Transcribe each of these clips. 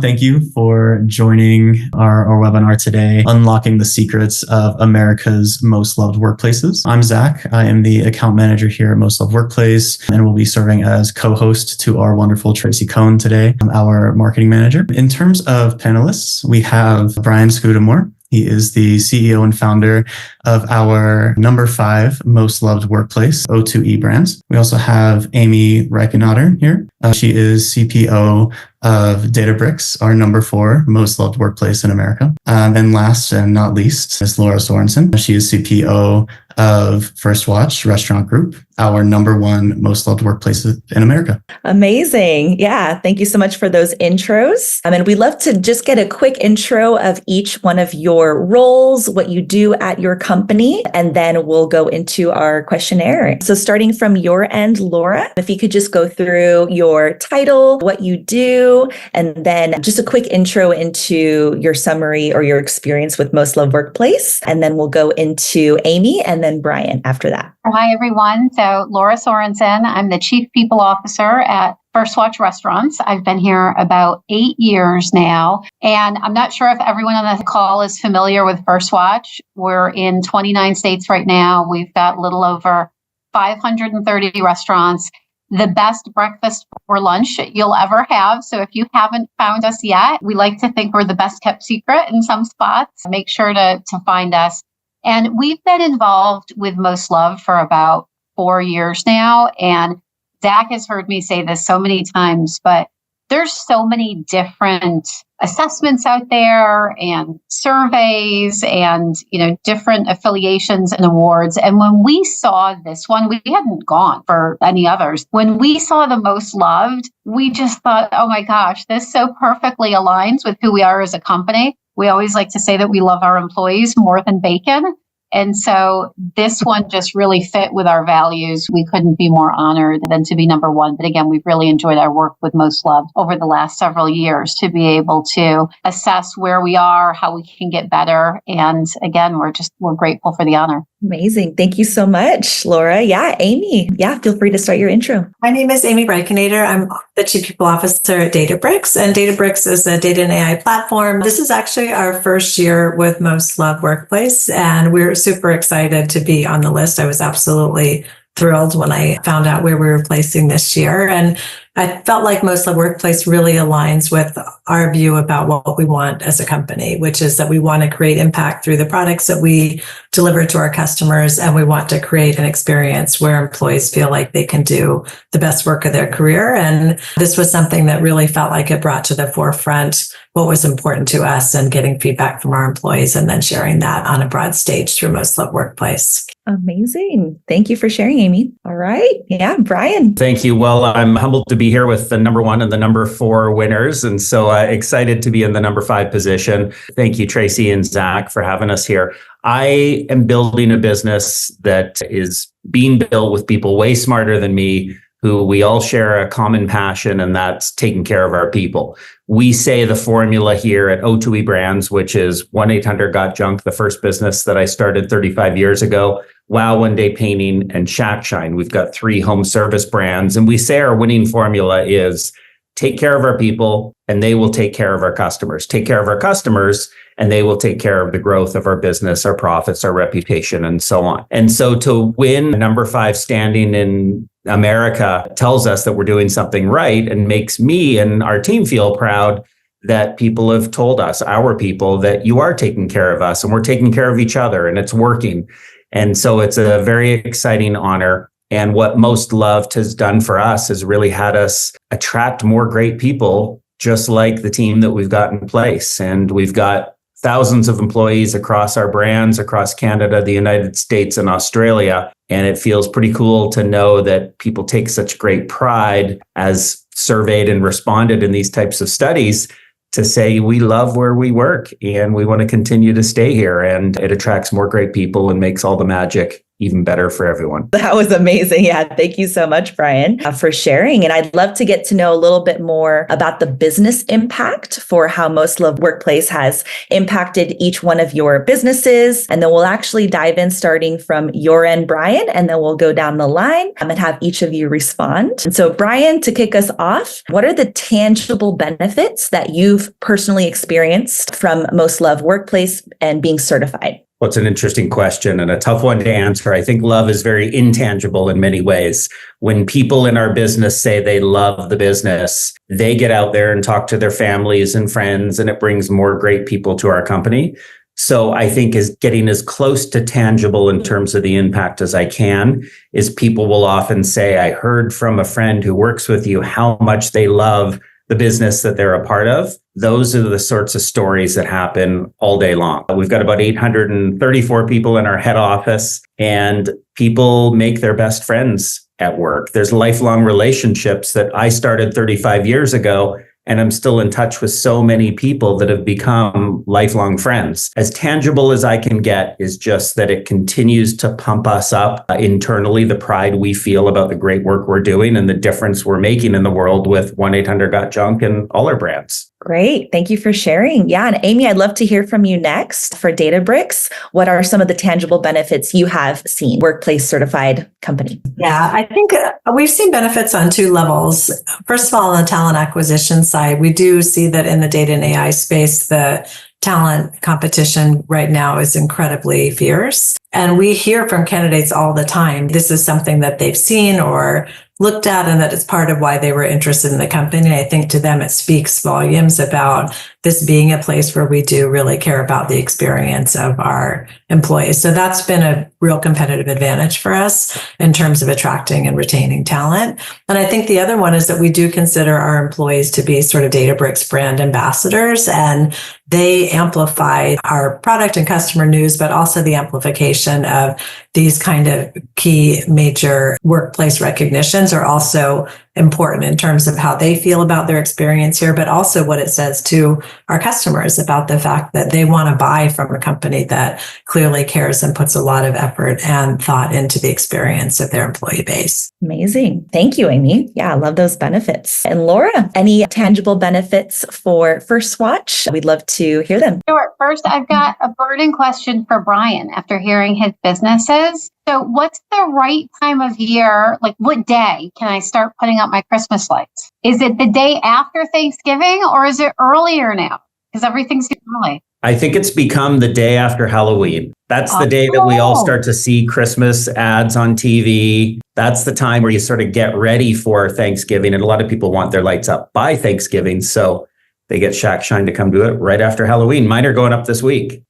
Thank you for joining our webinar today, Unlocking the Secrets of America's Most Loved Workplaces. I'm Zach. I am the account manager here at Most Loved Workplace and will be serving as co-host to our wonderful Tracy Cohn today, our marketing manager. In terms of panelists, we have Brian Scudamore. He is the CEO and founder of our number 5 most loved workplace, O2E Brands. We also have Amy Reichenauer here. She is CPO of Databricks, our number 4 most loved workplace in America. And last and not least is Laura Sorensen. She is CPO of First Watch Restaurant Group, our number 1 most loved workplace in America. Amazing. Yeah. Thank you so much for those intros. And we'd love to just get a quick intro of each one of your roles, what you do at your company, and then we'll go into our questionnaire. So starting from your end, Laura, if you could just go through your title, what you do, and then just a quick intro into your summary or your experience with Most Loved Workplace. And then we'll go into Amy and then Brian after that. Hi, everyone. So Laura Sorensen, I'm the Chief People Officer at First Watch Restaurants. I've been here about 8 years now, and I'm not sure if everyone on the call is familiar with First Watch. We're in 29 states right now. We've got a little over 530 restaurants, the best breakfast or lunch you'll ever have. So if you haven't found us yet, we like to think we're the best kept secret in some spots. Make sure to find us. And we've been involved with Most Loved for about 4 years now. And Zach has heard me say this so many times, but there's so many different assessments out there and surveys and, different affiliations and awards. And when we saw this one, we hadn't gone for any others. When we saw the Most Loved, we just thought, oh my gosh, this so perfectly aligns with who we are as a company. We always like to say that we love our employees more than bacon. And so this one just really fit with our values. We couldn't be more honored than to be number 1. But again, we've really enjoyed our work with Most Loved over the last several years to be able to assess where we are, how we can get better. And again, we're grateful for the honor. Amazing. Thank you so much, Laura. Yeah, Amy. Yeah, feel free to start your intro. My name is Amy Reichenauer. I'm the Chief People Officer at Databricks, and Databricks is a data and AI platform. This is actually our first year with Most Loved Workplace, and we're super excited to be on the list. I was absolutely thrilled when I found out where we were placing this year. And I felt like Most Loved Workplace really aligns with our view about what we want as a company, which is that we want to create impact through the products that we deliver to our customers. And we want to create an experience where employees feel like they can do the best work of their career. And this was something that really felt like it brought to the forefront what was important to us and getting feedback from our employees and then sharing that on a broad stage through Most Loved Workplace. Amazing. Thank you for sharing, Amy. All right. Yeah, Brian. Thank you. Well, I'm humbled to be here with the number 1 and the number 4 winners. And so excited to be in the number 5 position. Thank you, Tracy and Zach, for having us here. I am building a business that is being built with people way smarter than me, who we all share a common passion, and that's taking care of our people. We say the formula here at O2E Brands, which is 1-800-GOT-JUNK, the first business that I started 35 years ago, Wow One Day Painting, and Shack Shine. We've got 3 home service brands, and we say our winning formula is take care of our people, and they will take care of our customers. Take care of our customers, and they will take care of the growth of our business, our profits, our reputation, and so on. And so to win number 5 standing in America tells us that we're doing something right and makes me and our team feel proud that people have told us, our people, that you are taking care of us and we're taking care of each other and it's working. And so it's a very exciting honor. And what Most Loved has done for us has really had us attract more great people, just like the team that we've got in place. And we've got thousands of employees across our brands, across Canada, the United States, and Australia. And it feels pretty cool to know that people take such great pride, as surveyed and responded in these types of studies, to say we love where we work and we want to continue to stay here. And it attracts more great people and makes all the magic even better for everyone. That was amazing. Yeah. Thank you so much, Brian, for sharing. And I'd love to get to know a little bit more about the business impact for how Most Loved Workplace has impacted each one of your businesses. And then we'll actually dive in starting from your end, Brian, and then we'll go down the line and have each of you respond. And so, Brian, to kick us off, what are the tangible benefits that you've personally experienced from Most Loved Workplace and being certified? Well, it's an interesting question and a tough one to answer. I think love is very intangible in many ways. When people in our business say they love the business, they get out there and talk to their families and friends, and it brings more great people to our company. So I think is getting as close to tangible in terms of the impact as I can is people will often say, I heard from a friend who works with you how much they love the business that they're a part of. Those are the sorts of stories that happen all day long. We've got about 834 people in our head office, and people make their best friends at work. There's lifelong relationships that I started 35 years ago, and I'm still in touch with so many people that have become lifelong friends. As tangible as I can get is just that it continues to pump us up internally, the pride we feel about the great work we're doing and the difference we're making in the world with 1-800-GOT-JUNK and all our brands. Great. Thank you for sharing. Yeah. And Amy, I'd love to hear from you next. For Databricks, what are some of the tangible benefits you have seen? Workplace certified company. Yeah, I think we've seen benefits on two levels. First of all, on the talent acquisition side, we do see that in the data and AI space, the talent competition right now is incredibly fierce. And we hear from candidates all the time, this is something that they've seen or looked at, and that it's part of why they were interested in the company. I think to them, it speaks volumes about this being a place where we do really care about the experience of our employees. So that's been a real competitive advantage for us in terms of attracting and retaining talent. And I think the other one is that we do consider our employees to be sort of Databricks brand ambassadors, and they amplify our product and customer news, but also the amplification of these kind of key major workplace recognitions are also important in terms of how they feel about their experience here, but also what it says to our customers about the fact that they want to buy from a company that clearly cares and puts a lot of effort and thought into the experience of their employee base. Amazing. Thank you, Amy. Yeah, I love those benefits. And Laura, any tangible benefits for First Watch? We'd love to hear them. Sure. First, I've got a burning question for Brian after hearing his businesses. So what's the right time of year? Like what day can I start putting up my Christmas lights? Is it the day after Thanksgiving or is it earlier now? Because everything's too early. I think it's become the day after Halloween. That's the day that we all start to see Christmas ads on TV. That's the time where you sort of get ready for Thanksgiving. And a lot of people want their lights up by Thanksgiving. So they get Shack Shine to come do it right after Halloween. Mine are going up this week.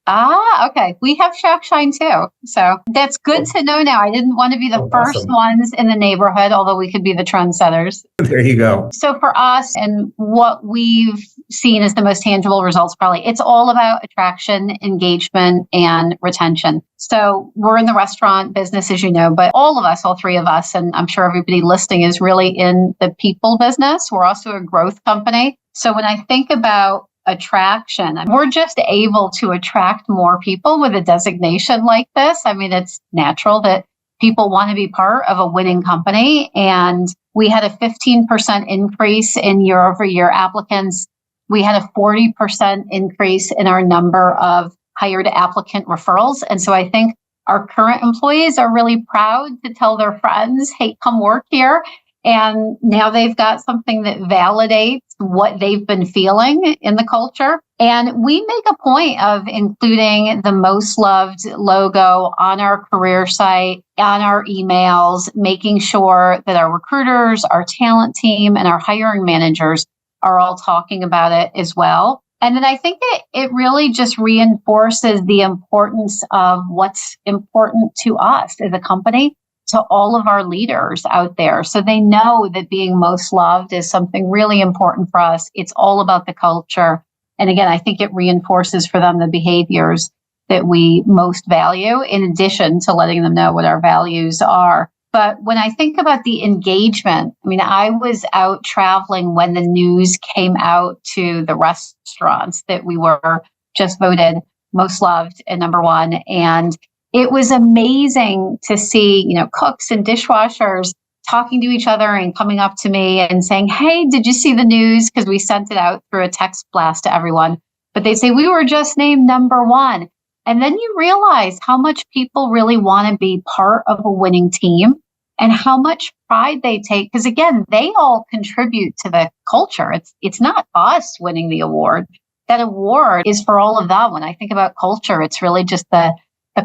Okay. We have Shack Shine too. So that's good to know now. I didn't want to be the first ones in the neighborhood, although we could be the trendsetters. There you go. So for us and what we've seen as the most tangible results, probably it's all about attraction, engagement, and retention. So we're in the restaurant business, as you know, but all of us, all three of us, and I'm sure everybody listening is really in the people business. We're also a growth company. So when I think about attraction, we're just able to attract more people with a designation like this. I mean, it's natural that people want to be part of a winning company. And we had a 15% increase in year-over-year applicants. We had a 40% increase in our number of hired applicant referrals. And so I think our current employees are really proud to tell their friends, hey, come work here. And now they've got something that validates what they've been feeling in the culture. And we make a point of including the Most Loved logo on our career site, on our emails, making sure that our recruiters, our talent team, and our hiring managers are all talking about it as well. And then I think it really just reinforces the importance of what's important to us as a company, to all of our leaders out there. So they know that being most loved is something really important for us. It's all about the culture. And again, I think it reinforces for them the behaviors that we most value, in addition to letting them know what our values are. But when I think about the engagement, I mean, I was out traveling when the news came out to the restaurants that we were just voted most loved and number one. And it was amazing to see, cooks and dishwashers talking to each other and coming up to me and saying, "Hey, did you see the news?" Because we sent it out through a text blast to everyone. But they say, "We were just named number one." And then you realize how much people really want to be part of a winning team and how much pride they take. Because again, they all contribute to the culture. It's not us winning the award. That award is for all of them. When I think about culture, it's really just the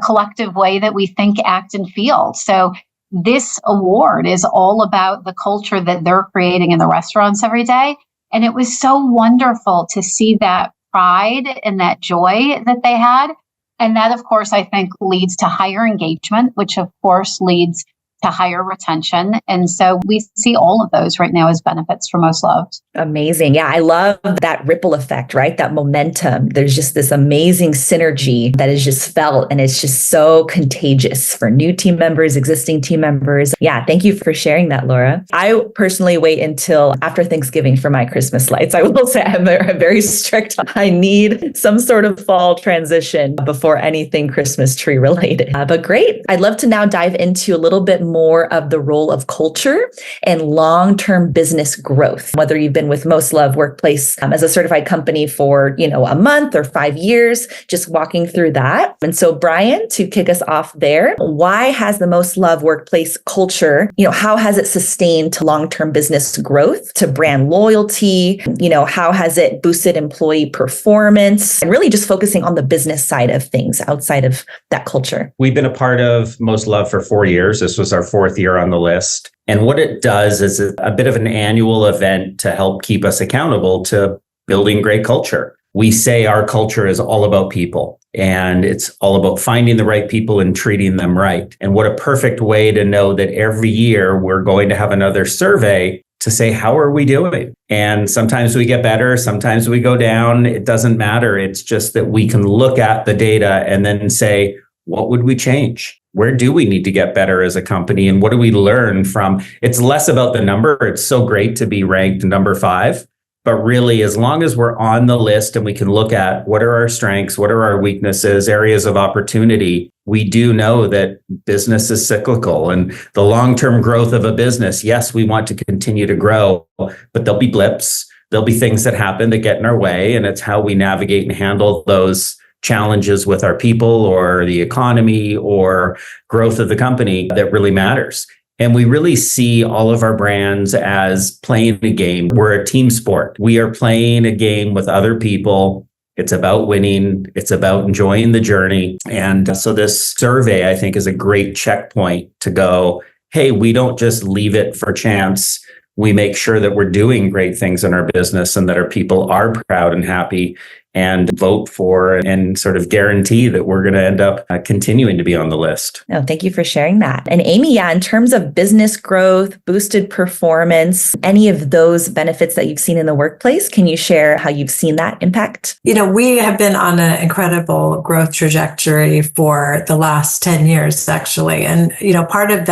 collective way that we think, act, and feel. So this award is all about the culture that they're creating in the restaurants every day. And it was so wonderful to see that pride and that joy that they had. And that, of course, I think leads to higher engagement, which of course leads to higher retention. And so we see all of those right now as benefits for Most Loved. Amazing. Yeah, I love that ripple effect, right? That momentum. There's just this amazing synergy that is just felt, and it's just so contagious for new team members, existing team members. Yeah, thank you for sharing that, Laura. I personally wait until after Thanksgiving for my Christmas lights. I will say I'm very strict. I need some sort of fall transition before anything Christmas tree related. But great. I'd love to now dive into a little bit more of the role of culture and long-term business growth, whether you've been with Most Loved Workplace as a certified company for, a month or 5 years, just walking through that. And so Brian, to kick us off there, why has the Most Loved Workplace culture, how has it sustained to long-term business growth, to brand loyalty? How has it boosted employee performance, and really just focusing on the business side of things outside of that culture? We've been a part of Most Loved for 4 years. This was our 4th year on the list. And what it does is a bit of an annual event to help keep us accountable to building great culture. We say our culture is all about people, and it's all about finding the right people and treating them right. And what a perfect way to know that every year we're going to have another survey to say, how are we doing? And sometimes we get better, sometimes we go down. It doesn't matter. It's just that we can look at the data and then say, what would we change? Where do we need to get better as a company? And what do we learn from? It's less about the number. It's so great to be ranked number 5. But really, as long as we're on the list and we can look at what are our strengths, what are our weaknesses, areas of opportunity, we do know that business is cyclical, and the long-term growth of a business, yes, we want to continue to grow, but there'll be blips. There'll be things that happen that get in our way, and it's how we navigate and handle those challenges with our people or the economy or growth of the company that really matters. And we really see all of our brands as playing a game. We're a team sport. We are playing a game with other people. It's about winning. It's about enjoying the journey. And so this survey, I think, is a great checkpoint to go, hey, we don't just leave it for chance. We make sure that we're doing great things in our business and that our people are proud and happy, and vote for and sort of guarantee that we're going to end up continuing to be on the list. No, thank you for sharing that. And Amy, in terms of business growth, boosted performance, any of those benefits that you've seen in the workplace, can you share how you've seen that impact? We have been on an incredible growth trajectory for the last 10 years, actually. And, part of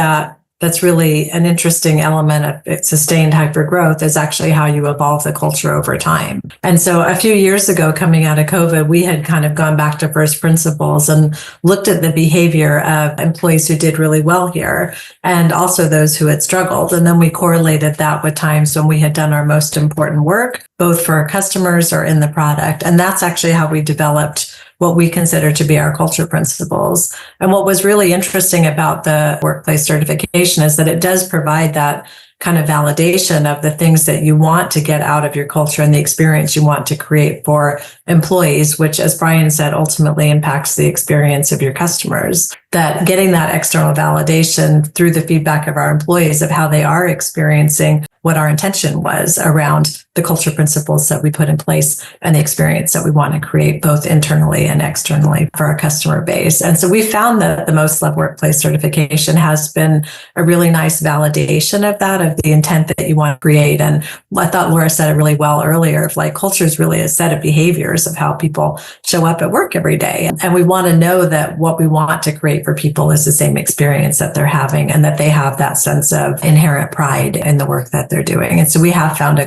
that's really an interesting element of sustained hypergrowth is actually how you evolve the culture over time. And so a few years ago, coming out of COVID, we had kind of gone back to first principles and looked at the behavior of employees who did really well here and also those who had struggled. And then we correlated that with times when we had done our most important work, both for our customers or in the product. And that's actually how we developed what we consider to be our culture principles. And what was really interesting about the workplace certification is that it does provide that kind of validation of the things that you want to get out of your culture and the experience you want to create for employees, which, as Brian said, ultimately impacts the experience of your customers. That getting that external validation through the feedback of our employees of how they are experiencing what our intention was around the culture principles that we put in place and the experience that we want to create both internally and externally for our customer base. And so we found that the Most Loved Workplace certification has been a really nice validation of that, of the intent that you want to create. And I thought Laura said it really well earlier, of culture is really a set of behaviors of how people show up at work every day. And we want to know that what we want to create for people is the same experience that they're having and that they have that sense of inherent pride in the work that they're doing. And so we have found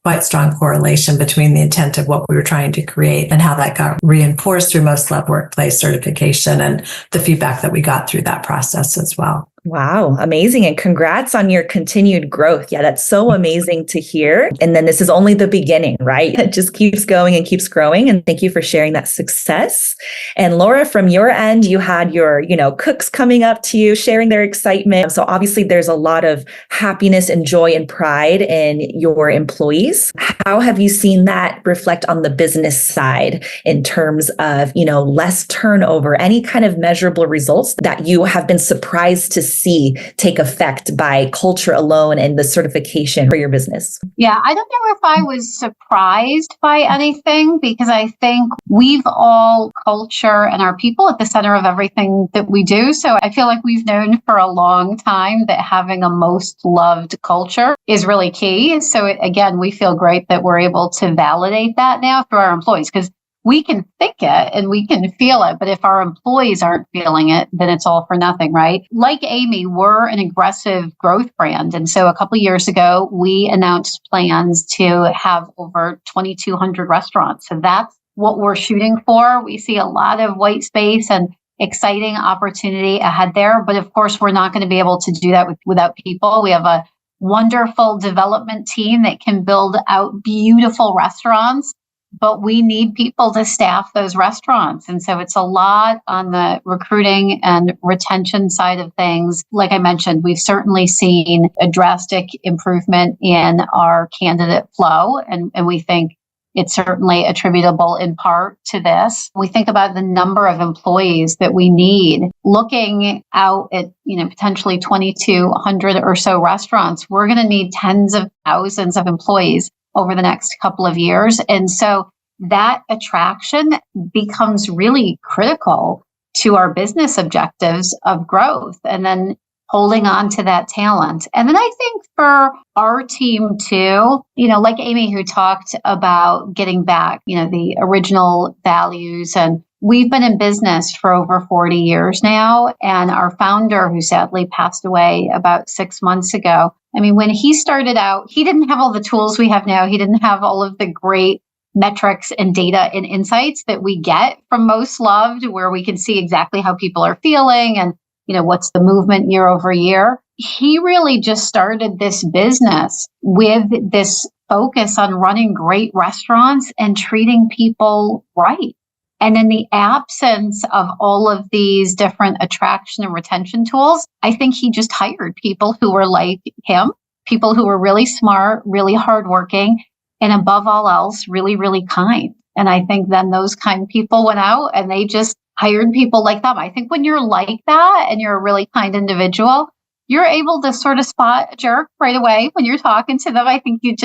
quite strong correlation between the intent of what we were trying to create and how that got reinforced through Most Loved Workplace certification and the feedback that we got through that process as well. Wow, amazing. And congrats on your continued growth. Yeah, that's so amazing to hear. And then this is only the beginning, right? It just keeps going and keeps growing. And thank you for sharing that success. And Laura, from your end, you had your, cooks coming up to you, sharing their excitement. So obviously there's a lot of happiness and joy and pride in your employees. How have you seen that reflect on the business side in terms of, less turnover, any kind of measurable results that you have been surprised to see take effect by culture alone and the certification for your business? Yeah, I don't know if I was surprised by anything, because I think we've all culture and our people at the center of everything that we do. So I feel like we've known for a long time that having a most loved culture is really key. So again, we feel great that we're able to validate that now through our employees, because we can think it and we can feel it, but if our employees aren't feeling it, then it's all for nothing, right? Like Amy, we're an aggressive growth brand. And so a couple of years ago, we announced plans to have over 2,200 restaurants. So that's what we're shooting for. We see a lot of white space and exciting opportunity ahead there. But of course, we're not going to be able to do that without people. We have a wonderful development team that can build out beautiful restaurants, but we need people to staff those restaurants. And so it's a lot on the recruiting and retention side of things. Like I mentioned, we've certainly seen a drastic improvement in our candidate flow. And we think it's certainly attributable in part to this. We think about the number of employees that we need. Looking out at, potentially 2,200 or so restaurants, we're going to need tens of thousands of employees over the next couple of years. And so that attraction becomes really critical to our business objectives of growth and then holding on to that talent. And then I think for our team too, like Amy, who talked about getting back, the original values. And we've been in business for over 40 years now. And our founder, who sadly passed away about 6 months ago, when he started out, he didn't have all the tools we have now. He didn't have all of the great metrics and data and insights that we get from Most Loved, where we can see exactly how people are feeling and, what's the movement year over year. He really just started this business with this focus on running great restaurants and treating people right. And in the absence of all of these different attraction and retention tools, I think he just hired people who were like him, people who were really smart, really hardworking, and above all else, really, really kind. And I think then those kind people went out and they just hired people like them. I think when you're like that and you're a really kind individual, you're able to sort of spot a jerk right away when you're talking to them. I think you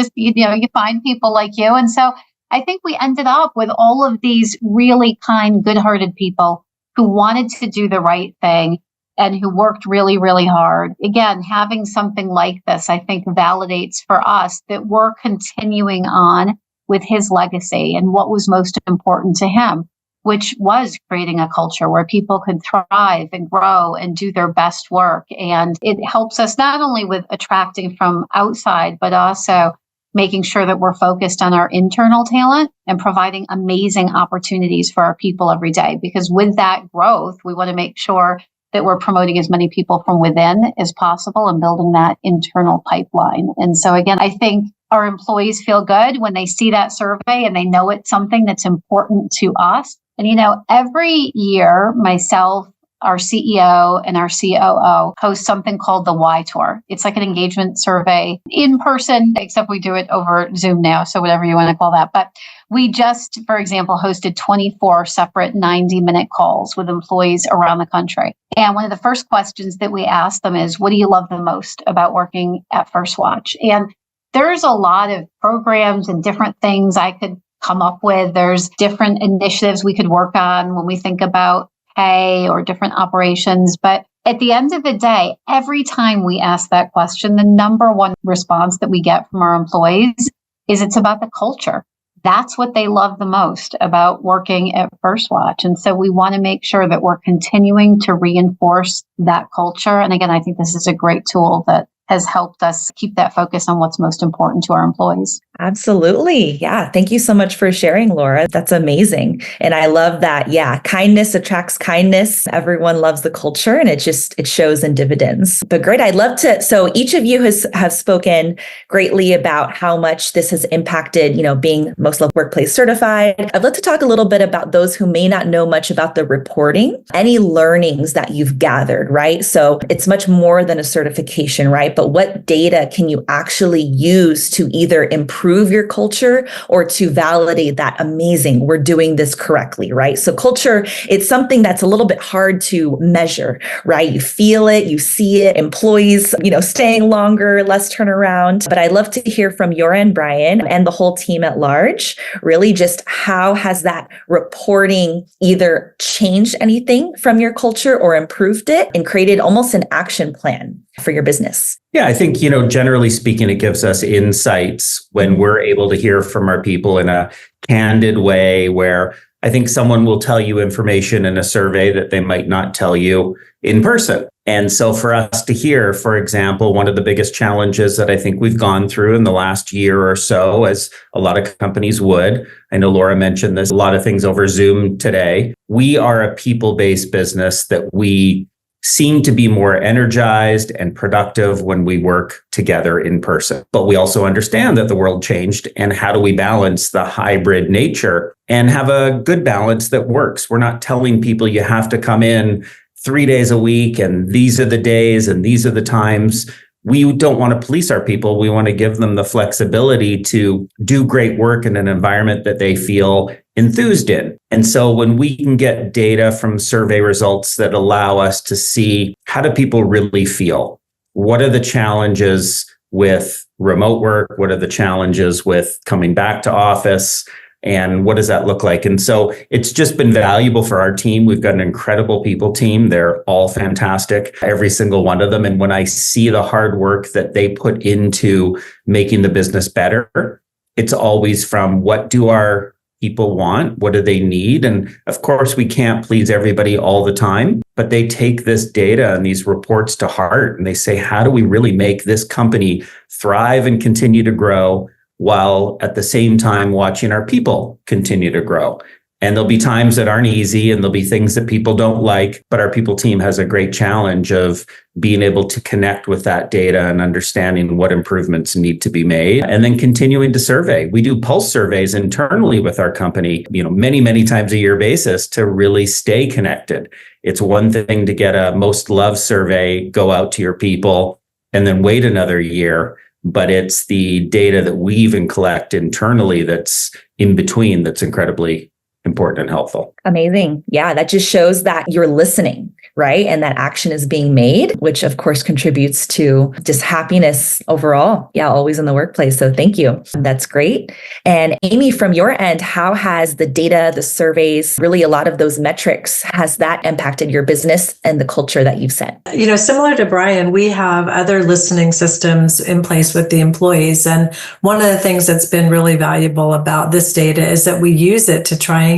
find people like you. And so I think we ended up with all of these really kind, good-hearted people who wanted to do the right thing and who worked really, really hard. Again, having something like this, I think, validates for us that we're continuing on with his legacy and what was most important to him, which was creating a culture where people could thrive and grow and do their best work. And it helps us not only with attracting from outside, but also making sure that we're focused on our internal talent and providing amazing opportunities for our people every day. Because with that growth, we want to make sure that we're promoting as many people from within as possible and building that internal pipeline. And so again, I think our employees feel good when they see that survey and they know it's something that's important to us. And, every year, myself, our CEO and our COO host something called the Why Tour. It's like an engagement survey in person, except we do it over Zoom now. So whatever you want to call that. But we just, for example, hosted 24 separate 90-minute calls with employees around the country. And one of the first questions that we asked them is, what do you love the most about working at First Watch? And there's a lot of programs and different things I could come up with. There's different initiatives we could work on when we think about pay or different operations. But at the end of the day, every time we ask that question, the number one response that we get from our employees is it's about the culture. That's what they love the most about working at First Watch. And so we want to make sure that we're continuing to reinforce that culture. And again, I think this is a great tool that has helped us keep that focus on what's most important to our employees. Absolutely. Yeah. Thank you so much for sharing, Laura. That's amazing. And I love that. Yeah. Kindness attracts kindness. Everyone loves the culture and it shows in dividends. But great. I'd love to. So each of you have spoken greatly about how much this has impacted, being Most Loved Workplace certified. I'd love to talk a little bit about those who may not know much about the reporting, any learnings that you've gathered, right? So it's much more than a certification, right? But what data can you actually use to either improve your culture or to validate that amazing, we're doing this correctly, right? So culture, it's something that's a little bit hard to measure, right? You feel it, you see it, employees, staying longer, less turnaround. But I'd love to hear from your end, Brian, and the whole team at large, really just how has that reporting either changed anything from your culture or improved it and created almost an action plan for your business? Yeah, I think, generally speaking, it gives us insights when we're able to hear from our people in a candid way where I think someone will tell you information in a survey that they might not tell you in person. And so for us to hear, for example, one of the biggest challenges that I think we've gone through in the last year or so, as a lot of companies would, I know Laura mentioned this, a lot of things over Zoom today. We are a people-based business that we seem to be more energized and productive when we work together in person. But we also understand that the world changed, and how do we balance the hybrid nature and have a good balance that works? We're not telling people you have to come in 3 days a week and these are the days and these are the times. We don't want to police our people. We want to give them the flexibility to do great work in an environment that they feel enthused in. And so when we can get data from survey results that allow us to see how do people really feel? What are the challenges with remote work? What are the challenges with coming back to office? And what does that look like? And so it's just been valuable for our team. We've got an incredible people team. They're all fantastic, every single one of them. And when I see the hard work that they put into making the business better, it's always from what do our people want? What do they need? And of course, we can't please everybody all the time, but they take this data and these reports to heart and they say, how do we really make this company thrive and continue to grow, while at the same time watching our people continue to grow? And there'll be times that aren't easy and there'll be things that people don't like, but our people team has a great challenge of being able to connect with that data and understanding what improvements need to be made and then continuing to survey. We do pulse surveys internally with our company, many, many times a year basis to really stay connected. It's one thing to get a most loved survey, go out to your people and then wait another year. But it's the data that we even collect internally that's in between that's incredibly important and helpful. Amazing. Yeah, that just shows that you're listening, right? And that action is being made, which of course contributes to just happiness overall. Yeah, always in the workplace. So thank you. That's great. And Amy, from your end, how has the data, the surveys, really a lot of those metrics, has that impacted your business and the culture that you've set? Similar to Brian, we have other listening systems in place with the employees. And one of the things that's been really valuable about this data is that we use it to triangulate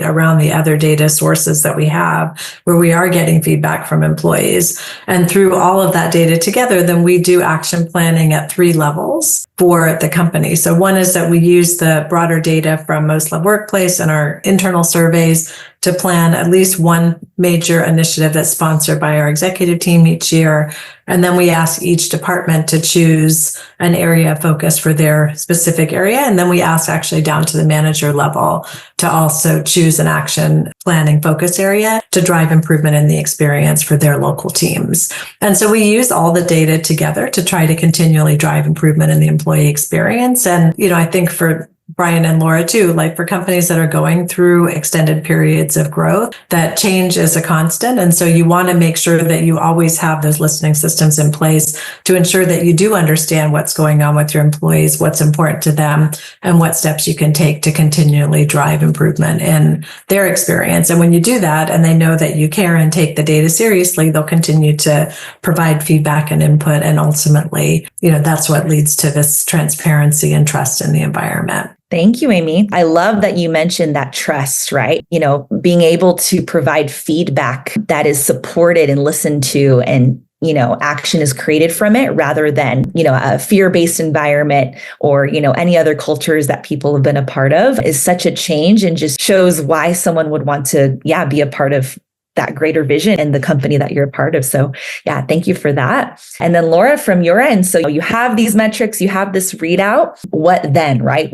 around the other data sources that we have where we are getting feedback from employees. And through all of that data together, then we do action planning at 3 levels for the company. So one is that we use the broader data from Most Loved Workplace and our internal surveys to plan at least one major initiative that's sponsored by our executive team each year. And then we ask each department to choose an area of focus for their specific area. And then we ask actually down to the manager level to also choose an action planning focus area to drive improvement in the experience for their local teams. And so we use all the data together to try to continually drive improvement in the employee experience. And, I think for Brian and Laura too, like for companies that are going through extended periods of growth, that change is a constant. And so you want to make sure that you always have those listening systems in place to ensure that you do understand what's going on with your employees, what's important to them, and what steps you can take to continually drive improvement in their experience. And when you do that, and they know that you care and take the data seriously, they'll continue to provide feedback and input. And ultimately, that's what leads to this transparency and trust in the environment. Thank you, Amy. I love that you mentioned that trust, right? Being able to provide feedback that is supported and listened to and action is created from it rather than, a fear-based environment or, any other cultures that people have been a part of is such a change and just shows why someone would want to, be a part of that greater vision and the company that you're a part of. So thank you for that. And then Laura, from your end, so you have these metrics, you have this readout. What then, right?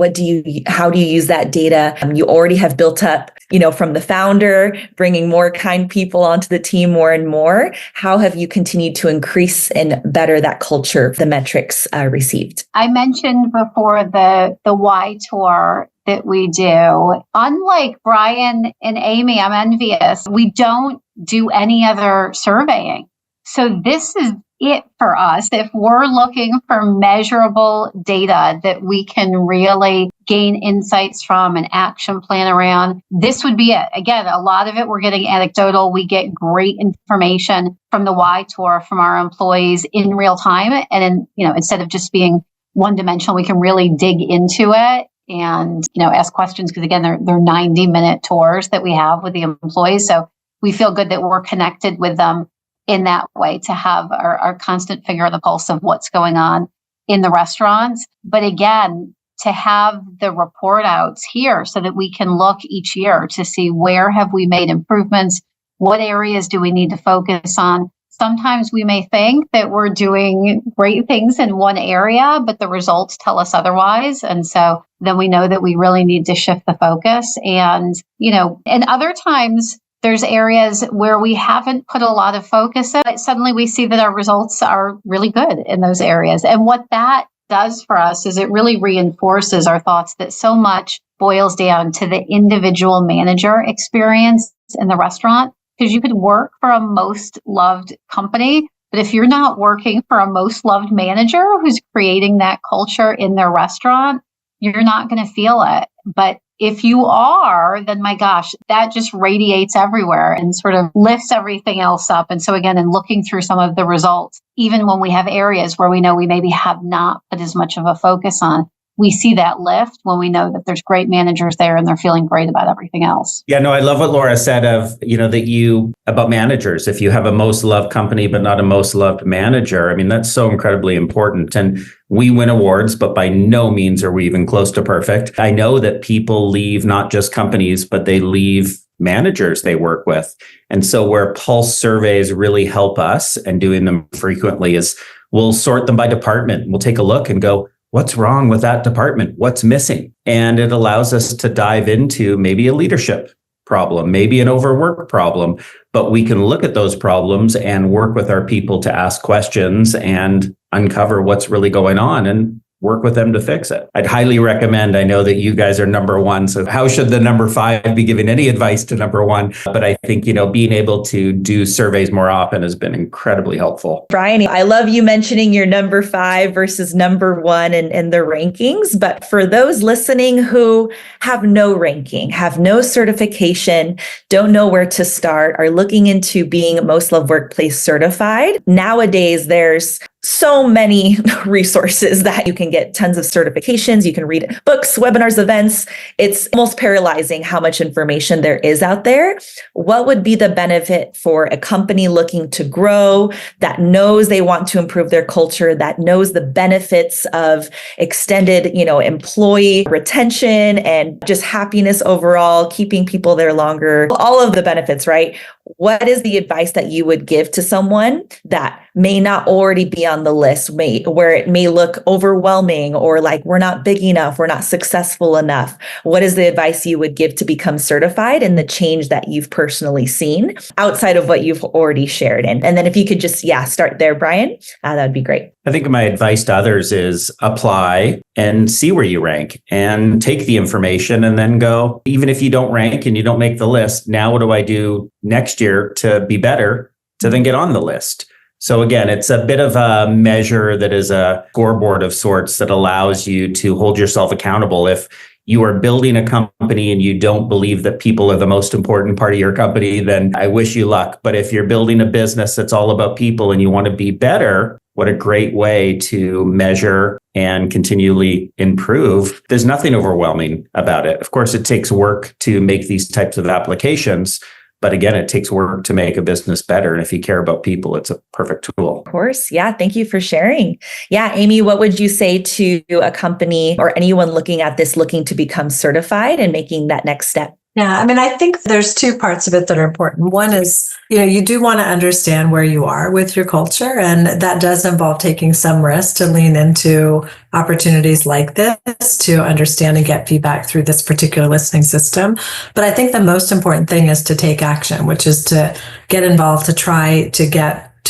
How do you use that data? You already have built up, from the founder, bringing more kind people onto the team more and more. How have you continued to increase and better that culture, the metrics received? I mentioned before the why tour that we do. Unlike Brian and Amy, I'm envious. We don't do any other surveying. So this is it for us. If we're looking for measurable data that we can really gain insights from and action plan around, this would be it. Again, a lot of it, we're getting anecdotal. We get great information from the why tour from our employees in real time. And then, instead of just being one dimensional, we can really dig into it and, ask questions. Because again, they're 90-minute tours that we have with the employees. So we feel good that we're connected with them in that way to have our constant finger on the pulse of what's going on in the restaurants. But again, to have the report outs here so that we can look each year to see where have we made improvements, what areas do we need to focus on. Sometimes we may think that we're doing great things in one area, but the results tell us otherwise. And so then we know that we really need to shift the focus. And, and other times, there's areas where we haven't put a lot of focus in, but suddenly we see that our results are really good in those areas. And what that does for us is it really reinforces our thoughts that so much boils down to the individual manager experience in the restaurant. Because you could work for a most loved company, but if you're not working for a most loved manager who's creating that culture in their restaurant, you're not going to feel it. But if you are, then my gosh, that just radiates everywhere and sort of lifts everything else up. And so again, in looking through some of the results, even when we have areas where we know we maybe have not put as much of a focus on, we see that lift when we know that there's great managers there and they're feeling great about everything else. Yeah, no, I love what Laura said about managers. If you have a most loved company, but not a most loved manager, that's so incredibly important. And we win awards, but by no means are we even close to perfect. I know that people leave not just companies, but they leave managers they work with. And so where pulse surveys really help us, and doing them frequently, is we'll sort them by department. We'll take a look and go, what's wrong with that department? What's missing? And it allows us to dive into maybe a leadership problem, maybe an overwork problem, but we can look at those problems and work with our people to ask questions and uncover what's really going on and work with them to fix it. I'd highly recommend, I know that you guys are number one, so how should the number 5 be giving any advice to number 1? But I think, being able to do surveys more often has been incredibly helpful. Brian, I love you mentioning your number 5 versus number 1 and the rankings. But for those listening who have no ranking, have no certification, don't know where to start, are looking into being Most Loved Workplace certified, nowadays there's so many resources that you can get tons of certifications. You can read books, webinars, events. It's almost paralyzing how much information there is out there. What would be the benefit for a company looking to grow, that knows they want to improve their culture, that knows the benefits of extended, employee retention and just happiness overall, keeping people there longer, all of the benefits, right? What is the advice that you would give to someone that may not already be on the list, where it may look overwhelming or like we're not big enough, we're not successful enough? What is the advice you would give to become certified and the change that you've personally seen outside of what you've already shared? And then if you could just, start there, Brian, that would be great. I think my advice to others is apply and see where you rank and take the information and then go, even if you don't rank and you don't make the list, now what do I do next year to be better to then get on the list? So again, it's a bit of a measure that is a scoreboard of sorts that allows you to hold yourself accountable. If you are building a company and you don't believe that people are the most important part of your company, then I wish you luck. But if you're building a business that's all about people and you want to be better, what a great way to measure and continually improve. There's nothing overwhelming about it. Of course, it takes work to make these types of applications, But again, it takes work to make a business better. And if you care about people, it's a perfect tool. Of course. Yeah. Thank you for sharing. Yeah. Amy, what would you say to a company or anyone looking at this, looking to become certified and making that next step? Yeah, I mean, I think there's two parts of it that are important. One is, you do want to understand where you are with your culture, and that does involve taking some risk to lean into opportunities like this to understand and get feedback through this particular listening system. But I think the most important thing is to take action, which is to get involved, to try to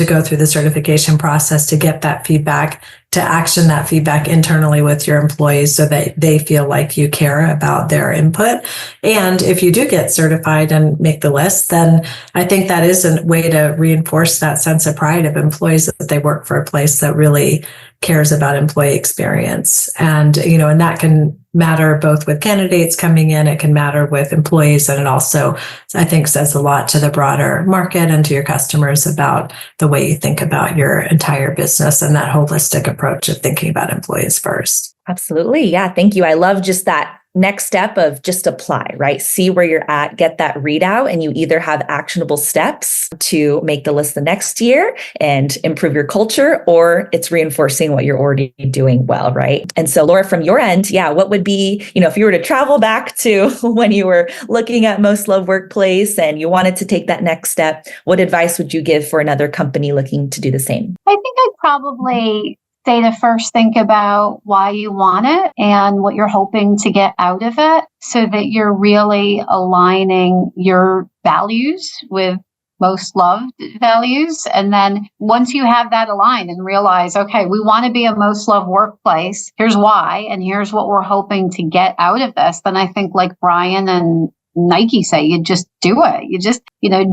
go through the certification process, to get that feedback, to action that feedback internally with your employees so that they feel like you care about their input. And if you do get certified and make the list, then I think that is a way to reinforce that sense of pride of employees that they work for a place that really cares about employee experience. And, and that can matter both with candidates coming in, it can matter with employees, and it also, I think, says a lot to the broader market and to your customers about the way you think about your entire business and that holistic approach of thinking about employees first. Absolutely. Yeah. Thank you. I love just that next step of just apply, right? See where you're at, get that readout, and you either have actionable steps to make the list the next year and improve your culture, or it's reinforcing what you're already doing well, right? And so, Laura, from your end, what would be, if you were to travel back to when you were looking at Most Loved Workplace and you wanted to take that next step, what advice would you give for another company looking to do the same? I think I'd probably say to first think about why you want it and what you're hoping to get out of it so that you're really aligning your values with most loved values. And then once you have that aligned and realize, okay, we want to be a most loved workplace, here's why, and here's what we're hoping to get out of this, then I think like Brian and Nike say, you just do it. You just,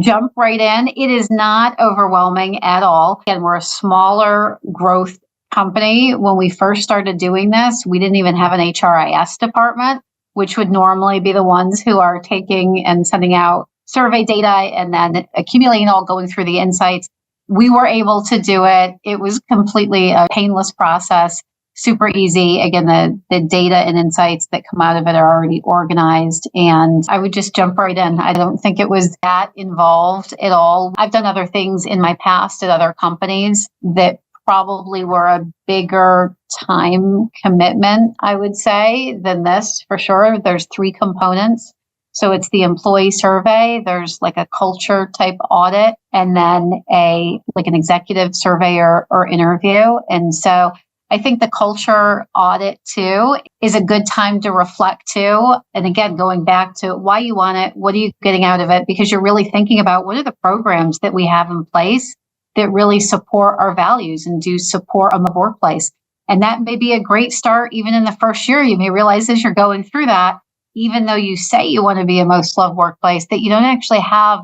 jump right in. It is not overwhelming at all. And we're a smaller growth company. When we first started doing this, we didn't even have an HRIS department, which would normally be the ones who are taking and sending out survey data and then accumulating all, going through the insights. We were able to do it. It was completely a painless process, super easy. Again, the data and insights that come out of it are already organized, and I would just jump right in. I don't think it was that involved at all. I've done other things in my past at other companies that probably were a bigger time commitment, I would say, than this for sure. There's 3 components. So it's the employee survey, there's like a culture type audit, and then an executive survey or interview. And so I think the culture audit too is a good time to reflect too. And again, going back to why you want it, what are you getting out of it? Because you're really thinking about what are the programs that we have in place that really support our values and do support on the workplace. And that may be a great start even in the first year. You may realize as you're going through that, even though you say you want to be a most loved workplace, that you don't actually have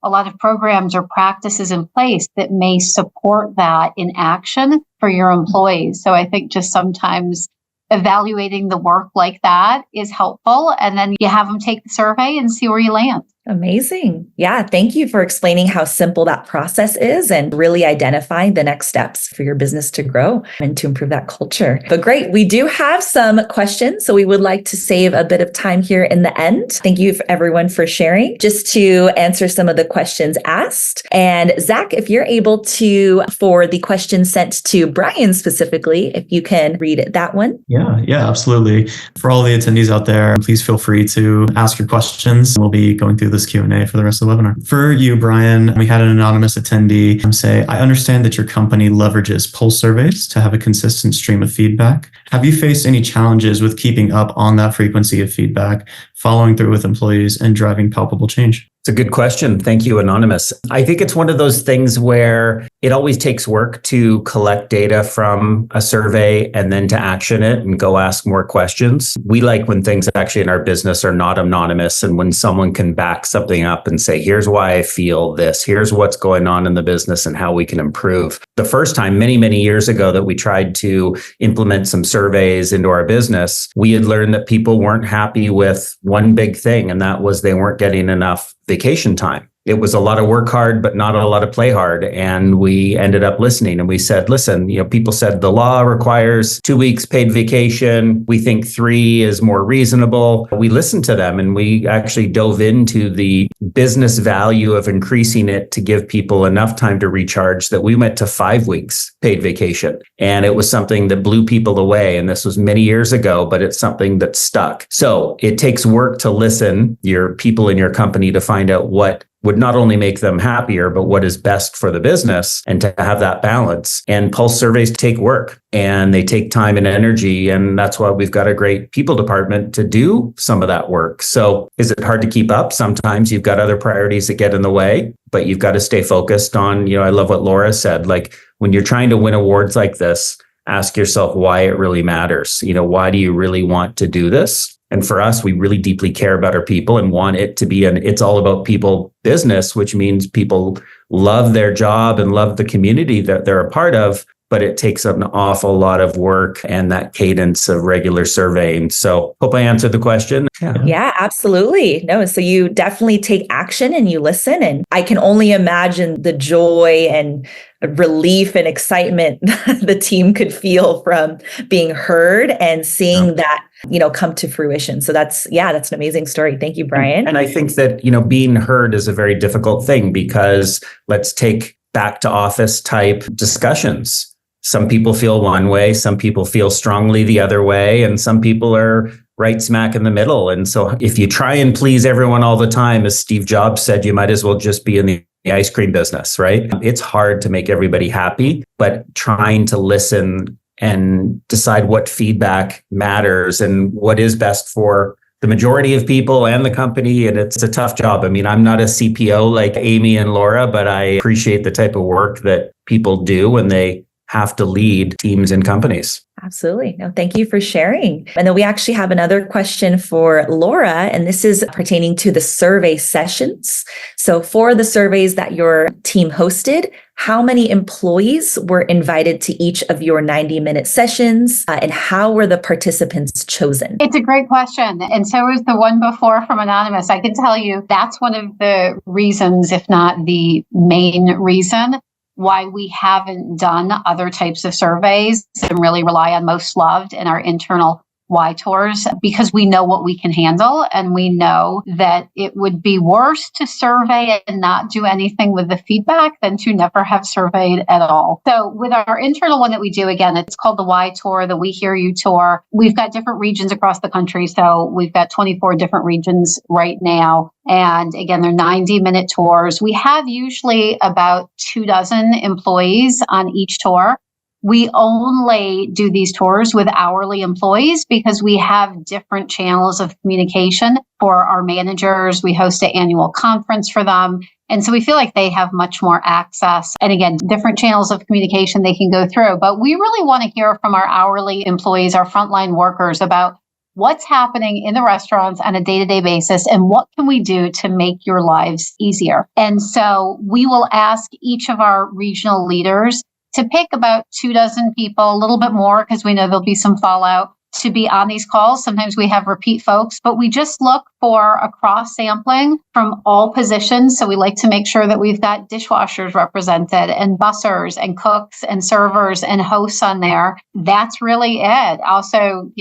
a lot of programs or practices in place that may support that in action for your employees. So I think just sometimes evaluating the work like that is helpful. And then you have them take the survey and see where you land. Amazing. Yeah. Thank you for explaining how simple that process is and really identifying the next steps for your business to grow and to improve that culture. But great. We do have some questions. So we would like to save a bit of time here in the end. Thank you everyone for sharing, just to answer some of the questions asked. And Zach, if you're able to, for the question sent to Brian specifically, if you can read that one. Yeah, absolutely. For all the attendees out there, please feel free to ask your questions. We'll be going through this Q&A for the rest of the webinar. For you, Brian, we had an anonymous attendee say, I understand that your company leverages pulse surveys to have a consistent stream of feedback. Have you faced any challenges with keeping up on that frequency of feedback, following through with employees, and driving palpable change? It's a good question. Thank you, Anonymous. I think it's one of those things where it always takes work to collect data from a survey and then to action it and go ask more questions. We like when things actually in our business are not anonymous and when someone can back something up and say, here's why I feel this, here's what's going on in the business and how we can improve. The first time, many, many years ago, that we tried to implement some surveys into our business, we had learned that people weren't happy with one big thing, and that was they weren't getting enough vacation time. it was a lot of work hard, but not a lot of play hard. And we ended up listening and we said, listen, people said the law requires 2 weeks paid vacation. We think 3 is more reasonable. We listened to them and we actually dove into the business value of increasing it to give people enough time to recharge that we went to 5 weeks paid vacation. And it was something that blew people away. And this was many years ago, but it's something that stuck. So it takes work to listen, your people in your company, to find out what would not only make them happier, but what is best for the business, and to have that balance. And pulse surveys take work and they take time and energy. And that's why we've got a great people department to do some of that work. So is it hard to keep up? Sometimes you've got other priorities that get in the way, but you've got to stay focused on, I love what Laura said, like when you're trying to win awards like this, ask yourself why it really matters. Why do you really want to do this? And for us, we really deeply care about our people and want it to be it's all about people business, which means people love their job and love the community that they're a part of. But it takes an awful lot of work and that cadence of regular surveying. So hope I answered the question. Yeah, absolutely. No, so you definitely take action and you listen. And I can only imagine the joy and relief and excitement the team could feel from being heard and seeing that, come to fruition. So that's an amazing story. Thank you, Brian. And I think that, being heard is a very difficult thing, because let's take back to office type discussions. Some people feel one way, some people feel strongly the other way, and some people are right smack in the middle. And so if you try and please everyone all the time, as Steve Jobs said, you might as well just be in the ice cream business, right? It's hard to make everybody happy, but trying to listen and decide what feedback matters and what is best for the majority of people and the company. And it's a tough job. I mean, I'm not a CPO like Amy and Laura, but I appreciate the type of work that people do when they have to lead teams and companies. Absolutely. No, thank you for sharing. And then we actually have another question for Laura, and this is pertaining to the survey sessions. So for the surveys that your team hosted, how many employees were invited to each of your 90-minute sessions, and how were the participants chosen? It's a great question. And so is the one before from Anonymous. I can tell you that's one of the reasons, if not the main reason, why we haven't done other types of surveys and really rely on Most Loved in our internal Y tours, because we know what we can handle. And we know that it would be worse to survey and not do anything with the feedback than to never have surveyed at all. So with our internal one that we do, again, it's called the Y tour, the We Hear You tour. We've got different regions across the country. So we've got 24 different regions right now. And again, they're 90-minute tours. We have usually about 24 employees on each tour. We only do these tours with hourly employees because we have different channels of communication for our managers. We host an annual conference for them. And so we feel like they have much more access. And again, different channels of communication they can go through. But we really want to hear from our hourly employees, our frontline workers, about what's happening in the restaurants on a day-to-day basis and what can we do to make your lives easier. And so we will ask each of our regional leaders to pick about 24 people, a little bit more, because we know there'll be some fallout, to be on these calls. Sometimes we have repeat folks, but we just look for a cross sampling from all positions. So we like to make sure that we've got dishwashers represented and bussers and cooks and servers and hosts on there. That's really it. Also,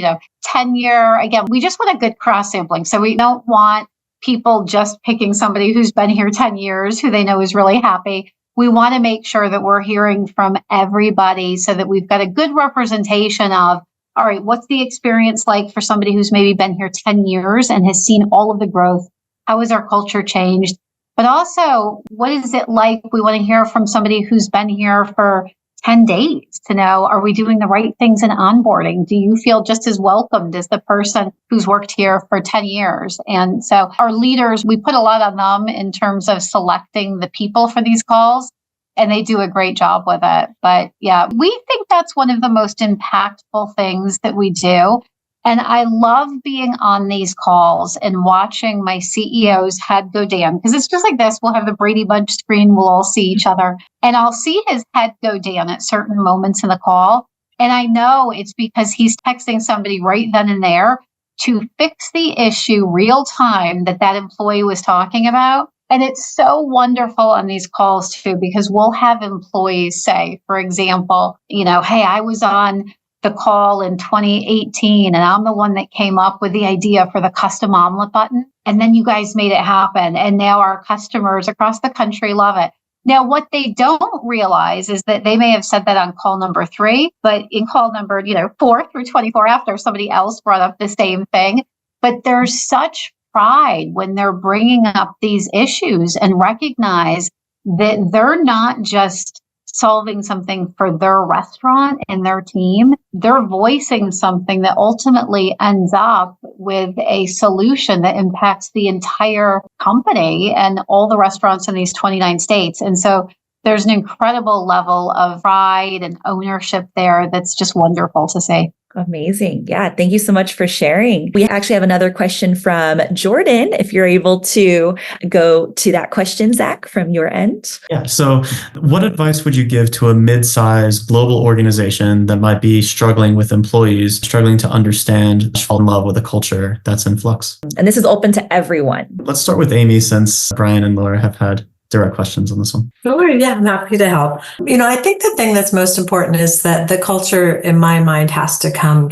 tenure. Again, we just want a good cross sampling. So we don't want people just picking somebody who's been here 10 years, who they know is really happy. We want to make sure that we're hearing from everybody so that we've got a good representation of, all right, what's the experience like for somebody who's maybe been here 10 years and has seen all of the growth? How has our culture changed? But also, what is it like? We want to hear from somebody who's been here for 10 days to know, are we doing the right things in onboarding? Do you feel just as welcomed as the person who's worked here for 10 years? And so our leaders, we put a lot on them in terms of selecting the people for these calls, and they do a great job with it. But yeah, we think that's one of the most impactful things that we do. And I love being on these calls and watching my CEO's head go down, because it's just like this. We'll have the Brady Bunch screen. We'll all see each other. And I'll see his head go down at certain moments in the call. And I know it's because he's texting somebody right then and there to fix the issue real time that employee was talking about. And it's so wonderful on these calls too, because we'll have employees say, for example, hey, I was on the call in 2018 and I'm the one that came up with the idea for the custom omelet button. And then you guys made it happen. And now our customers across the country love it. Now, what they don't realize is that they may have said that on call number 3, but in call number, 4 through 24 after, somebody else brought up the same thing. But there's such pride when they're bringing up these issues and recognize that they're not just solving something for their restaurant and their team. They're voicing something that ultimately ends up with a solution that impacts the entire company and all the restaurants in these 29 states. And so there's an incredible level of pride and ownership there that's just wonderful to see. Amazing. Yeah. Thank you so much for sharing. We actually have another question from Jordan. If you're able to go to that question, Zach, from your end. Yeah. So what advice would you give to a mid-sized global organization that might be struggling with employees, struggling to understand, fall in love with a culture that's in flux? And this is open to everyone. Let's start with Amy, since Brian and Laura have had direct questions on this one. Sure, yeah, I'm happy to help. I think the thing that's most important is that the culture, in my mind, has to come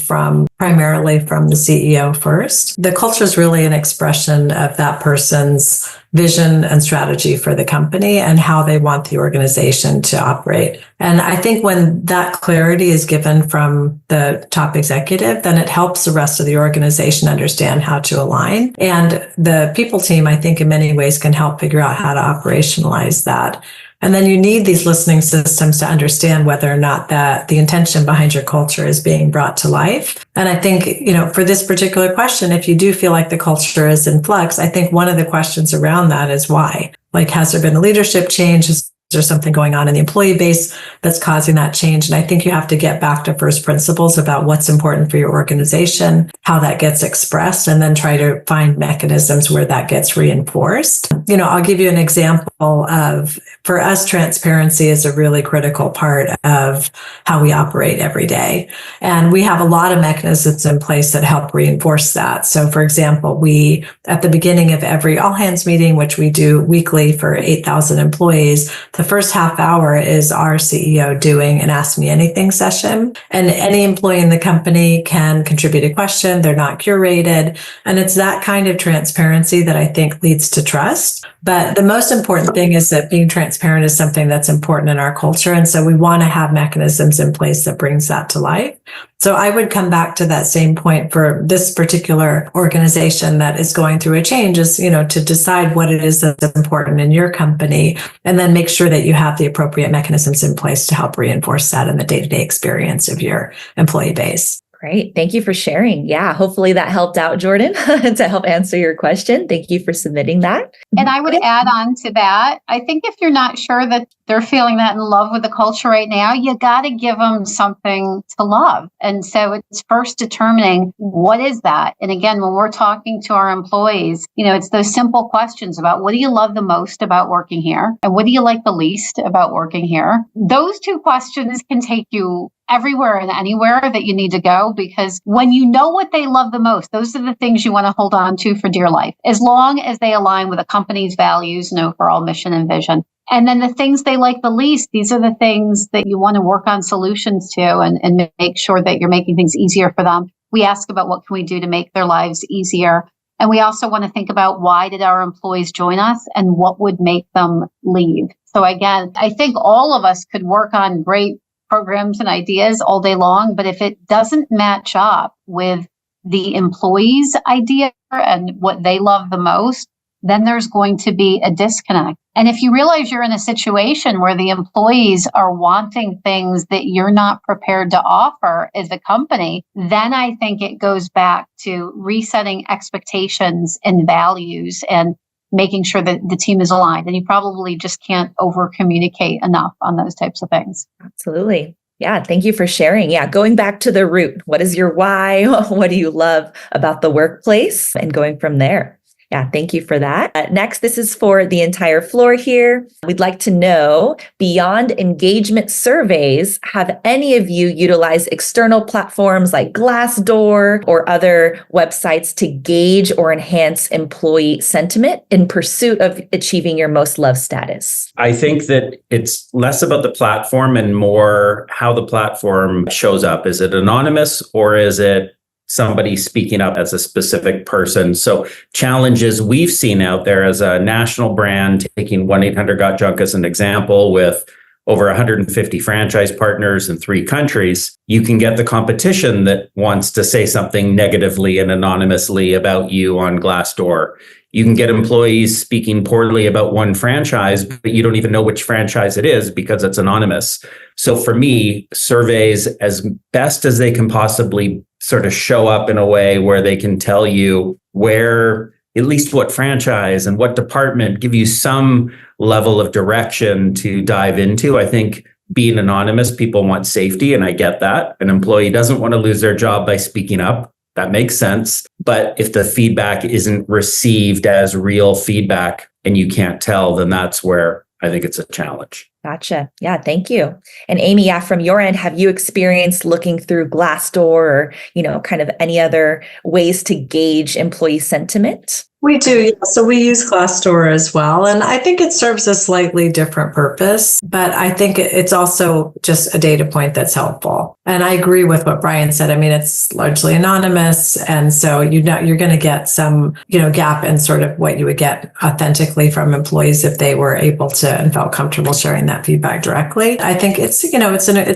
primarily from the CEO first. The culture is really an expression of that person's vision and strategy for the company and how they want the organization to operate. And I think when that clarity is given from the top executive, then it helps the rest of the organization understand how to align. And the people team, I think, in many ways can help figure out how to operationalize that. And then you need these listening systems to understand whether or not that the intention behind your culture is being brought to life. And I think, for this particular question, if you do feel like the culture is in flux, I think one of the questions around that is why. Like, has there been a leadership change? Is there something going on in the employee base that's causing that change? And I think you have to get back to first principles about what's important for your organization, how that gets expressed, and then try to find mechanisms where that gets reinforced. I'll give you an example of, for us, transparency is a really critical part of how we operate every day. And we have a lot of mechanisms in place that help reinforce that. So, for example, we, at the beginning of every all hands meeting, which we do weekly for 8,000 employees, the first half hour is our CEO doing an Ask Me Anything session. And any employee in the company can contribute a question. They're not curated. And it's that kind of transparency that I think leads to trust. But the most important thing is that being transparent is something that's important in our culture. And so we want to have mechanisms in place that brings that to life. So I would come back to that same point for this particular organization that is going through a change is, to decide what it is that's important in your company, and then make sure that you have the appropriate mechanisms in place to help reinforce that in the day-to-day experience of your employee base. Great. Thank you for sharing. Yeah, hopefully that helped out, Jordan, to help answer your question. Thank you for submitting that. And I would add on to that, I think if you're not sure that they're feeling that in love with the culture right now, you got to give them something to love. And so it's first determining what is that. And again, when we're talking to our employees, it's those simple questions about what do you love the most about working here? And what do you like the least about working here? Those two questions can take you everywhere and anywhere that you need to go, because when you know what they love the most, those are the things you want to hold on to for dear life, as long as they align with a company's values and overall mission and vision. And then the things they like the least, these are the things that you want to work on solutions to and make sure that you're making things easier for them. We ask about what can we do to make their lives easier. And we also want to think about why did our employees join us and what would make them leave. So again, I think all of us could work on great programs and ideas all day long, but if it doesn't match up with the employees' idea and what they love the most, then there's going to be a disconnect. And if you realize you're in a situation where the employees are wanting things that you're not prepared to offer as a company, then I think it goes back to resetting expectations and values and making sure that the team is aligned. And you probably just can't over communicate enough on those types of things. Absolutely. Yeah. Thank you for sharing. Yeah. Going back to the root, what is your why? What do you love about the workplace? And going from there. Yeah, thank you for that. Next, this is for the entire floor here. We'd like to know, beyond engagement surveys, have any of you utilized external platforms like Glassdoor or other websites to gauge or enhance employee sentiment in pursuit of achieving your most loved status? I think that it's less about the platform and more how the platform shows up. Is it anonymous or is it somebody speaking up as a specific person? So challenges we've seen out there as a national brand, taking 1-800-GOT-JUNK as an example, with over 150 franchise partners in 3 countries, you can get the competition that wants to say something negatively and anonymously about you on Glassdoor. You can get employees speaking poorly about one franchise, but you don't even know which franchise it is because it's anonymous. So for me, surveys, as best as they can possibly sort of show up in a way where they can tell you where, at least what franchise and what department, give you some level of direction to dive into. I think being anonymous, people want safety, and I get that. An employee doesn't want to lose their job by speaking up. That makes sense. But if the feedback isn't received as real feedback and you can't tell, then that's where I think it's a challenge. Gotcha. Yeah, thank you. And Amy, from your end, have you experienced looking through Glassdoor or, kind of any other ways to gauge employee sentiment? We do. Yeah. So we use Glassdoor as well. And I think it serves a slightly different purpose, but I think it's also just a data point that's helpful. And I agree with what Brian said. I mean, it's largely anonymous. And so, you're going to get some, gap in sort of what you would get authentically from employees if they were able to and felt comfortable sharing that feedback directly. I think it's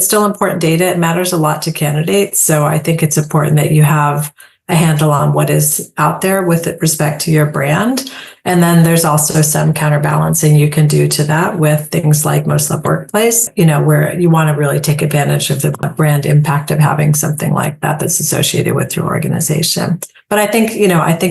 still important data. It matters a lot to candidates. So I think it's important that you have a handle on what is out there with respect to your brand. And then there's also some counterbalancing you can do to that with things like Most Loved Workplace, where you want to really take advantage of the brand impact of having something like that that's associated with your organization. But I think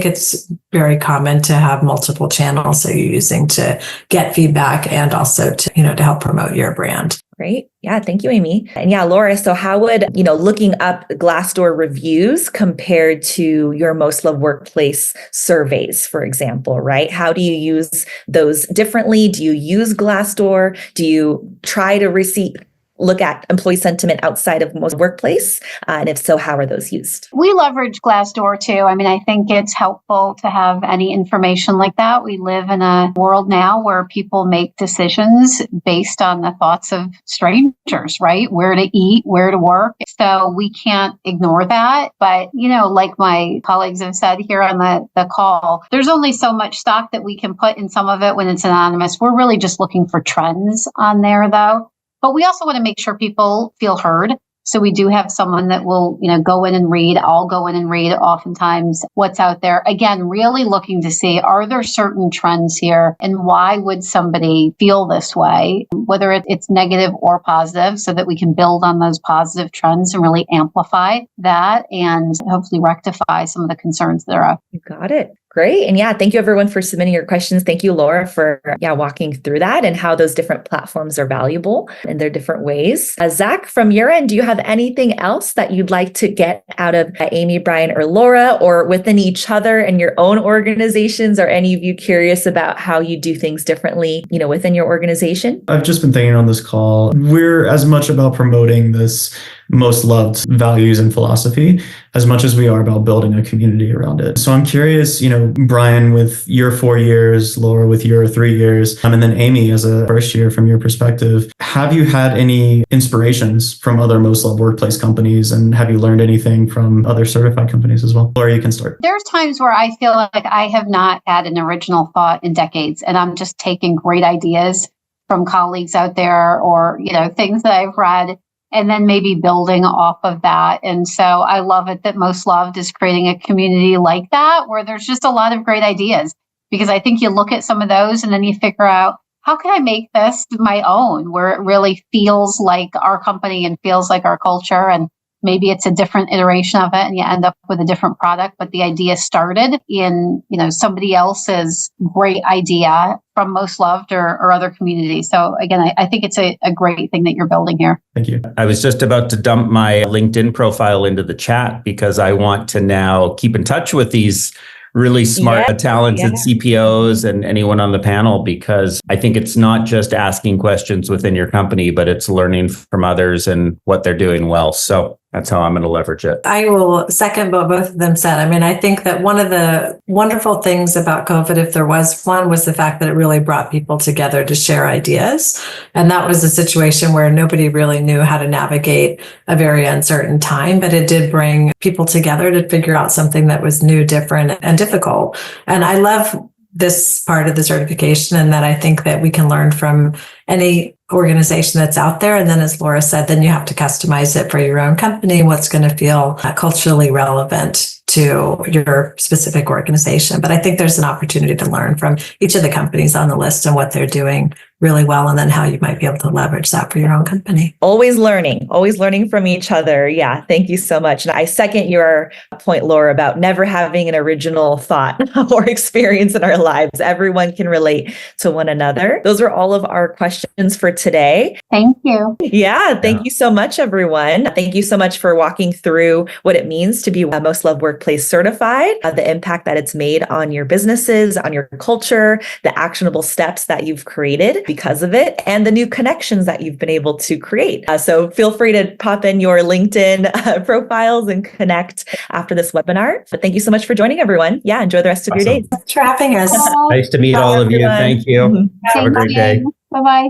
it's very common to have multiple channels that you're using to get feedback and also to help promote your brand. Great. Yeah. Thank you, Amy. And yeah, Laura, so how would, looking up Glassdoor reviews compared to your Most Loved Workplace surveys, for example, right? How do you use those differently? Do you use Glassdoor? Do you try to look at employee sentiment outside of Most Workplace? And if so, how are those used? We leverage Glassdoor too. I mean, I think it's helpful to have any information like that. We live in a world now where people make decisions based on the thoughts of strangers, right? Where to eat, where to work. So we can't ignore that. But, like my colleagues have said here on the call, there's only so much stock that we can put in some of it when it's anonymous. We're really just looking for trends on there, though. But we also want to make sure people feel heard. So we do have someone that will, go in and read. I'll go in and read oftentimes what's out there. Again, really looking to see, are there certain trends here and why would somebody feel this way, whether it's negative or positive, so that we can build on those positive trends and really amplify that and hopefully rectify some of the concerns that are up. You got it. Great. And yeah, thank you everyone for submitting your questions. Thank you, Laura, for walking through that and how those different platforms are valuable in their different ways. Zach, from your end, do you have anything else that you'd like to get out of Amy, Brian, or Laura, or within each other and your own organizations? Are any of you curious about how you do things differently, within your organization? I've just been thinking on this call, we're as much about promoting this most loved values and philosophy as much as we are about building a community around it. So I'm curious, Brian, with your 4 years, Laura, with your 3 years, and then Amy, as a first year from your perspective, have you had any inspirations from other most loved workplace companies? And have you learned anything from other certified companies as well? Laura, you can start. There's times where I feel like I have not had an original thought in decades, and I'm just taking great ideas from colleagues out there or, things that I've read, and then maybe building off of that. And so I love it that Most Loved is creating a community like that, where there's just a lot of great ideas, because I think you look at some of those and then you figure out, how can I make this my own, where it really feels like our company and feels like our culture, and maybe it's a different iteration of it and you end up with a different product, but the idea started in, somebody else's great idea from Most Loved or other communities. So again, I think it's a great thing that you're building here. Thank you. I was just about to dump my LinkedIn profile into the chat because I want to now keep in touch with these really smart, Yeah, talented CPOs and anyone on the panel, because I think it's not just asking questions within your company, but it's learning from others and what they're doing well. So that's how I'm going to leverage it. I will second what both of them said. I mean, I think that one of the wonderful things about COVID, if there was one, was the fact that it really brought people together to share ideas. And that was a situation where nobody really knew how to navigate a very uncertain time, but it did bring people together to figure out something that was new, different, and difficult. And I love this part of the certification, and that I think that we can learn from any organization that's out there. And then, as Laura said, then you have to customize it for your own company, what's going to feel culturally relevant to your specific organization. But I think there's an opportunity to learn from each of the companies on the list and what they're doing really well, and then how you might be able to leverage that for your own company. Always learning from each other. Yeah. Thank you so much. And I second your point, Laura, about never having an original thought or experience in our lives. Everyone can relate to one another. Those are all of our questions for today. Thank you. Yeah. Thank you so much, everyone. Thank you so much for walking through what it means to be a Most Loved Workplace certified, the impact that it's made on your businesses, on your culture, the actionable steps that you've created because of it, and the new connections that you've been able to create. So feel free to pop in your LinkedIn profiles and connect after this webinar. But thank you so much for joining, everyone. Yeah, enjoy the rest of your day. Thanks for having us. Nice to meet all of you. everyone. Thank you. Have a great day. Bye-bye.